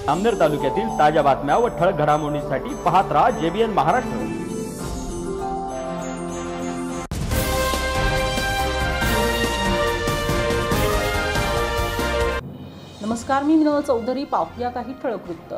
जामनेर तालुक्यातील ताज्या बातम्या व ठळक घडामोडींसाठी पाहत राहा JBN महाराष्ट्र। नमस्कार, मी विनोद चौधरी। पाहूया काही ठळक वृत्त।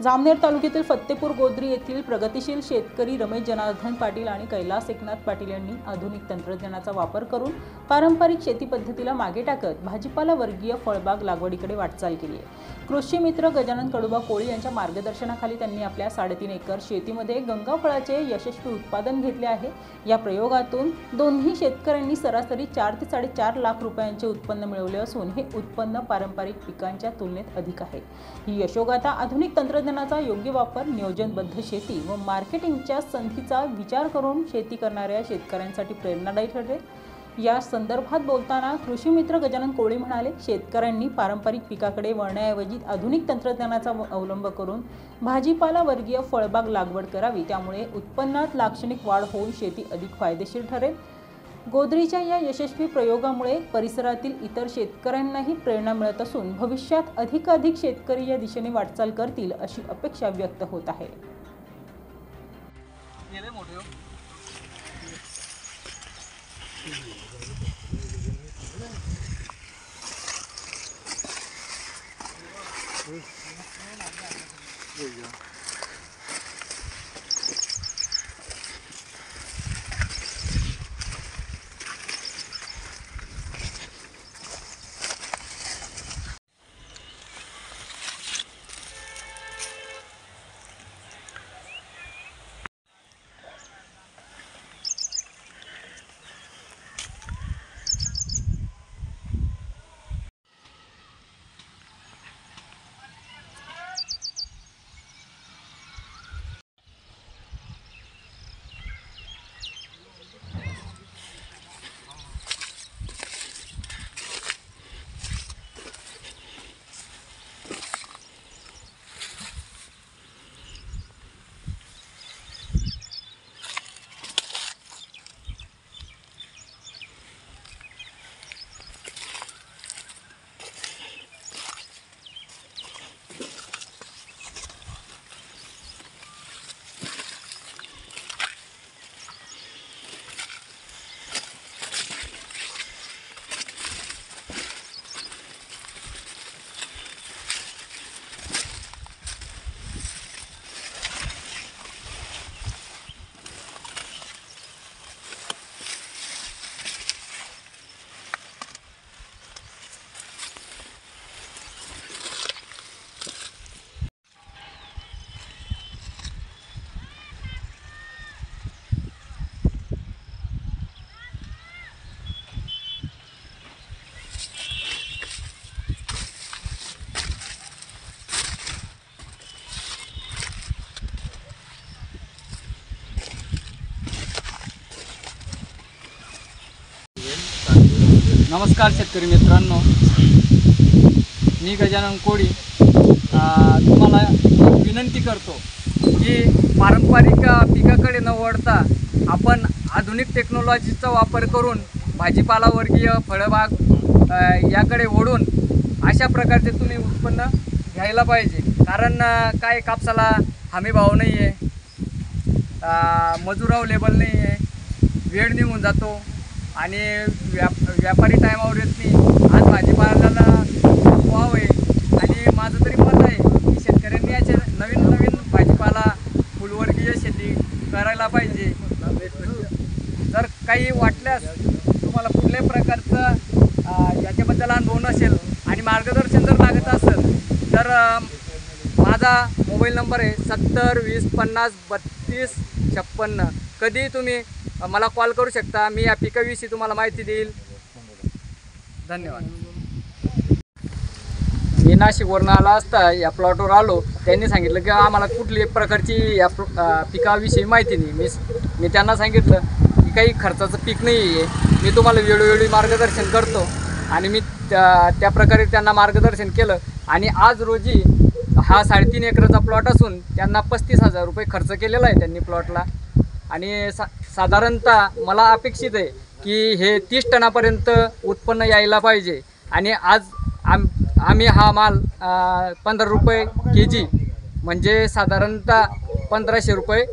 जामनेर तालुक्यातील फत्तेपूर गोद्री येथील प्रगतिशील शेतकरी रमेश जनार्दन पाटील आणि कैलास एकनाथ पाटील यांनी आधुनिक तंत्रज्ञानाचा वापर करून पारंपरिक शेती पद्धतीला मागे टाकत भाजीपाला वर्गीय फळबाग लागवडीकडे वाटचाल केली आहे। कृषी मित्र गजानन कडुबा कोळी यांच्या मार्गदर्शनाखाली त्यांनी आपल्या 3.5 एकर शेतीमध्ये गंगा फळाचे यशस्वी उत्पादन घेतले आहे। या प्रयोगातून दोन्ही शेतकऱ्यांनी सरासरी 4 ते 4.5 लाख रुपयांचे उत्पन्न मिळवले असून हे उत्पन्न पारंपरिक पिकांच्या तुलनेत अधिक आहे। ही यशोगाथा आधुनिक तंत्रज्ञानाचा योग्य वापर, नियोजनबद्ध शेती व मार्केटिंगच्या संधीचा विचार करून शेती करणाऱ्या शेतकऱ्यांसाठी प्रेरणादायी ठरेल। या संदर्भात बोलताना कृषी मित्र गजानन कोळी म्हणाले, शेतकऱ्यांनी पारंपरिक पिकाकडे वळण्याऐवजी आधुनिक तंत्रज्ञानाचा अवलंब करून भाजीपाला वर्गीय फळबाग लागवड करावी, त्यामुळे उत्पन्नात लाक्षणिक वाढ होऊन शेती अधिक फायदेशीर ठरेल। गोद्रीच्या या यशस्वी प्रयोगामुळे परिसरातील इतर शेतकऱ्यांनाही प्रेरणा मिळत असून भविष्यात अधिकाधिक शेतकरी या दिशेने वाटचाल करतील अशी अपेक्षा व्यक्त होत आहे। नमस्कार शेतकरी मित्रांनो, मी गजानन कोळी तुम्हाला विनंती करतो की पारंपरिक पिकाकडे न वळता आपण आधुनिक टेक्नॉलॉजीचा वापर करून भाजीपाला वर्गीय फळबाग याकडे वळून अशा प्रकारचे तुम्ही उत्पन्न घ्यायला पाहिजे। कारण काय कापसाला हमी भाव नाही आहे, मजूर अवेलेबल नाही आहे, वेळ निघून जातो आणि व्यापारी टायमावर येत नाही। आज भाजीपाल्याला वाव आहे आणि माझं तरी मत आहे की शेतकऱ्यांनी याचे नवीन भाजीपाला फुलवर्गीय शेती करायला पाहिजे। जर काही वाटल्यास तुम्हाला कुठल्याही प्रकारचं याच्याबद्दल अनुभव नसेल आणि मार्गदर्शन जर लागत असेल तर माझा मोबाईल नंबर आहे 70 20 50 32 56। कधी तुम्ही मला कॉल करू शकता, मी या पिकाविषयी तुम्हाला माहिती देईल। धन्यवाद। मी नाशिकवरून आला असता या प्लॉटवर आलो, त्यांनी सांगितलं की आम्हाला कुठल्याही प्रकारची या पिकाविषयी माहिती नाही। मी त्यांना सांगितलं की काही खर्चाचं पीक नाही आहे, मी तुम्हाला वेळोवेळी मार्गदर्शन करतो आणि मी त्या प्रकारे त्यांना मार्गदर्शन केलं आणि आज रोजी हा 3.5 एकराचा प्लॉट असून त्यांना 35,000 रुपये खर्च केलेला आहे त्यांनी प्लॉटला आणि साधारणतः मला अपेक्षित आहे की हे 30 टनापर्यंत उत्पन्न यायला पाहिजे आणि आज आम्ही हा माल 15 रुपये KG म्हणजे साधारणतः 1500 रुपये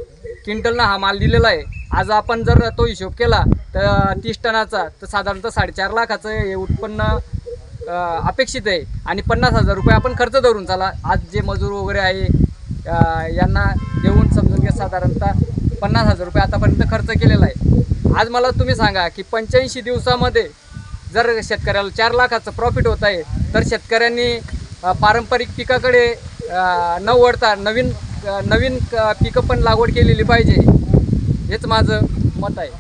क्विंटलनं हा माल दिलेला आहे. आज आपण जर तो हिशोब केला तर 30 टनाचा तर साधारणतः 4.5 लाखाचं हे उत्पन्न अपेक्षित आहे. आणि 50,000 रुपये आपण खर्च धरून चला. आज जे मजूर वगैरे आहे यांना देऊन समजून घ्या साधारणतः 50,000 रुपये आतापर्यंत खर्च केलेला आहे. आज मला तुम्ही सांगा की 85 दिवसामध्ये जर शेतकऱ्याला 4 लाखाचं प्रॉफिट होत आहे तर शेतकऱ्यांनी पारंपरिक पिकाकडे न वळता नवीन पिकं पण लागवड केलेली पाहिजे, हेच माझं मत आहे.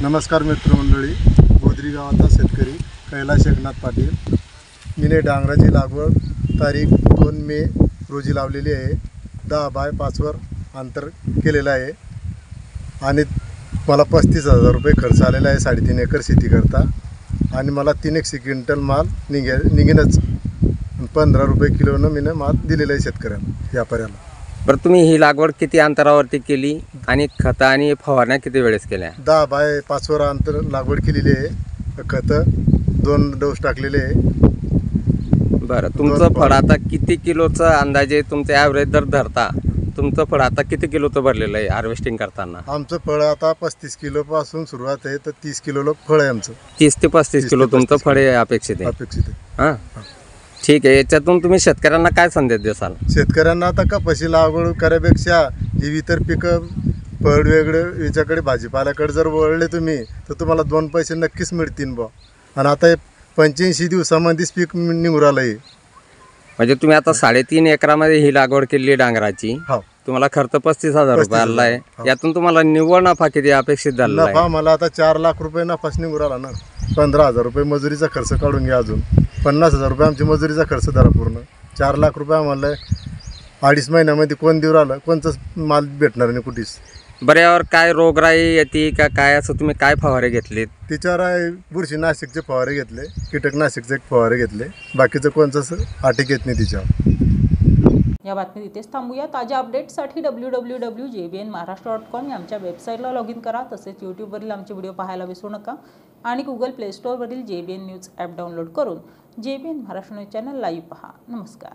नमस्कार मित्रमंडळी, गोदरी गावाचा शेतकरी कैलास एकनाथ पाटील. मीने डांगराची लागवड तारीख 2 मे रोजी लावलेली आहे. 10 बाय 5 वर अंतर केलेलं आहे आणि मला 35,000 रुपये खर्च आलेला आहे 3.5 एकर शेती करता. आणि मला 300 क्विंटल माल निघेनच 15 रुपये किलोनं मीनं माल दिलेला आहे शेतकऱ्याला, व्यापाऱ्याला. बरं, तुम्ही ही लागवड किती अंतरावरती केली आणि खतं आणि फवारण्या किती वेळेस केल्या? 10 बाय 5 वर अंतर लागवड केलेली आहे. खतं 2 डोस टाकलेले आहे. बरं, तुमचं फळ आता किती किलोचं अंदाजे तुमचं ॲव्हरेज दर धरता? तुमचं फळ आता किती किलोचं भरलेलं आहे हार्वेस्टिंग करताना? आमचं फळ आता 35 किलोपासून सुरुवात आहे तर 30 किलो फळ आहे आमचं. 30 ते 35 किलो तुमचं फळ अपेक्षित आहे. हां, ठीक आहे. याच्यातून तुम्ही शेतकऱ्यांना काय संदेश द्याल? शेतकऱ्यांना आता कपाशी लागवड करायपेक्षा ही इतर पिकं फळ वेगळं याच्याकडे भाजीपाल्याकडे जर वळले तुम्ही तर तुम्हाला 2 पैसे नक्कीच मिळतील बा. आणि आता 85 दिवसामध्येच पीक निघून आलं आहे. म्हणजे तुम्ही आता 3.5 एकरामध्ये ही लागवड केली डांगराची. हो, तुम्हाला खर्च 35,000 रुपये आला आहे. यातून तुम्हाला निव्वळ नफा किती अपेक्षित झाला आहे? नफा मला आता 4 लाख रुपये नफाच निघून आला ना. 15,000 रुपये मजुरीचा खर्च काढून घ्या, अजून 50,000 रुपये आमची मजुरीचा खर्च धरा पूर्ण. 4 लाख रुपये आम्हाला 2.5 महिन्यामध्ये कोण देऊ राहिलं, कोणचंच माल भेटणार नाही कुठेच. बरं, यावर काय रोगराई येते का काय, असं तुम्ही काय फवारे घेतलेत? तिच्यावर बुरशीनाशकचे फवारे घेतले, कीटकनाशकचे फवारे घेतले, बाकीचं कोणचंच आटिक येत नाही तिच्यावर. या बातमीत इथेच थांबूया. ताज्या अपडेट्ससाठी www.jbnmaharashtra.com या आमच्या वेबसाईटला लॉग इन करा. तसेच यूट्यूबवरील आमचे व्हिडिओ पाहायला विसरू नका. आणि गुगल प्ले स्टोअरवरील JBN न्यूज ॲप डाउनलोड करून JBN Maharashtra news channel live पहा. नमस्कार.